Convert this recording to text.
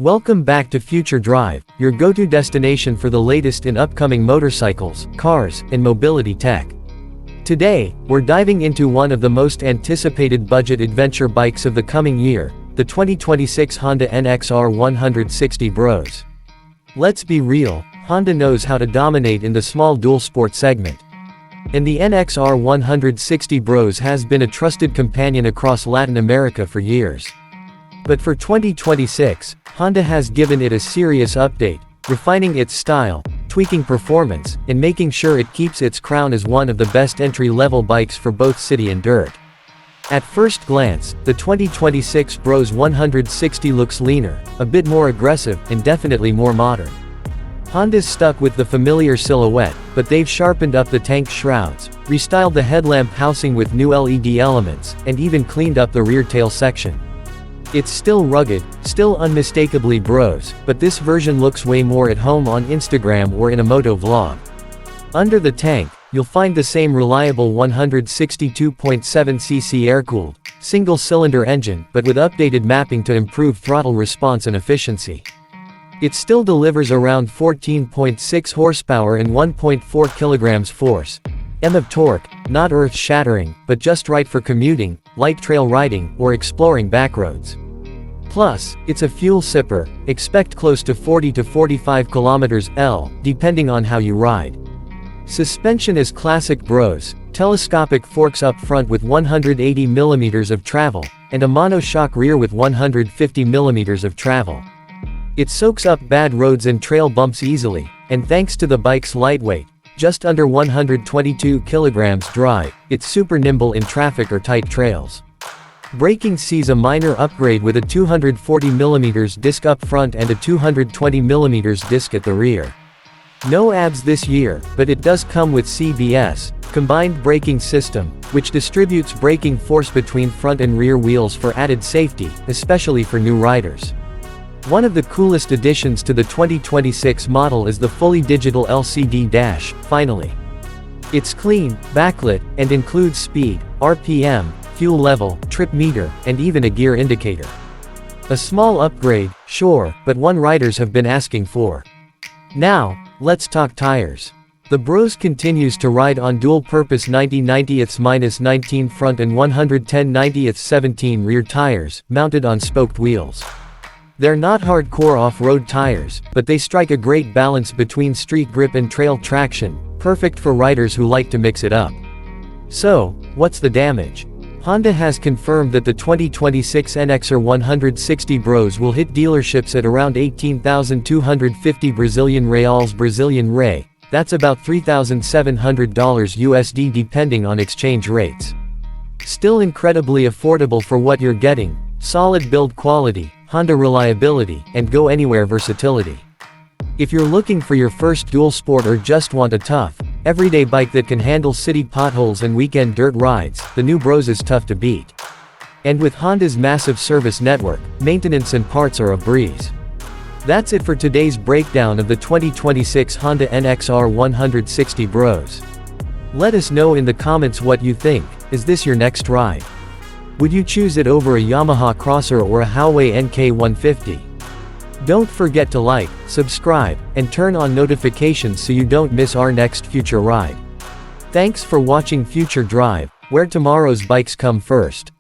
Welcome back to Future Drive, your go-to destination for the latest in upcoming motorcycles, cars, and mobility tech. Today, we're diving into one of the most anticipated budget adventure bikes of the coming year, the 2026 Honda NXR 160 Bros. Let's be real, Honda knows how to dominate in the small dual sport segment. And the NXR 160 Bros has been a trusted companion across Latin America for years. But for 2026, Honda has given it a serious update, refining its style, tweaking performance, and making sure it keeps its crown as one of the best entry-level bikes for both city and dirt. At first glance, the 2026 Bros 160 looks leaner, a bit more aggressive, and definitely more modern. Honda's stuck with the familiar silhouette, but they've sharpened up the tank shrouds, restyled the headlamp housing with new LED elements, and even cleaned up the rear tail section. It's still rugged, still unmistakably Bros, but this version looks way more at home on Instagram or in a moto vlog. Under the tank, you'll find the same reliable 162.7cc air-cooled, single-cylinder engine, but with updated mapping to improve throttle response and efficiency. It still delivers around 14.6 horsepower and 1.4 kilograms force of torque, not earth-shattering, but just right for commuting, light trail riding, or exploring backroads. Plus, it's a fuel sipper, expect close to 40 to 45 km/h, depending on how you ride. Suspension is classic Bros, telescopic forks up front with 180 mm of travel, and a monoshock rear with 150 mm of travel. It soaks up bad roads and trail bumps easily, and thanks to the bike's lightweight, just under 122 kilograms dry, it's super nimble in traffic or tight trails. Braking sees a minor upgrade with a 240 mm disc up front and a 220 mm disc at the rear. No ABS this year, but it does come with CBS, combined braking system, which distributes braking force between front and rear wheels for added safety, especially for new riders. One of the coolest additions to the 2026 model is the fully digital LCD dash, finally. It's clean, backlit, and includes speed, RPM, fuel level, trip meter, and even a gear indicator. A small upgrade, sure, but one riders have been asking for. Now, let's talk tires. The Bros continues to ride on dual-purpose 90/90-19 front and 110/90-17 rear tires, mounted on spoked wheels. They're not hardcore off-road tires, but they strike a great balance between street grip and trail traction, perfect for riders who like to mix it up. So, what's the damage? Honda has confirmed that the 2026 NXR 160 Bros will hit dealerships at around 18,250 Brazilian reals Brazilian Ray, that's about $3,700 USD depending on exchange rates. Still incredibly affordable for what you're getting, solid build quality, Honda reliability, and go-anywhere versatility. If you're looking for your first dual sport or just want a tough, everyday bike that can handle city potholes and weekend dirt rides, the new Bros is tough to beat. And with Honda's massive service network, maintenance and parts are a breeze. That's it for today's breakdown of the 2026 Honda NXR 160 Bros. Let us know in the comments what you think. Is this your next ride? Would you choose it over a Yamaha Crosser or a Huawei NK150? Don't forget to like, subscribe, and turn on notifications so you don't miss our next future ride. Thanks for watching Future Drive, where tomorrow's bikes come first.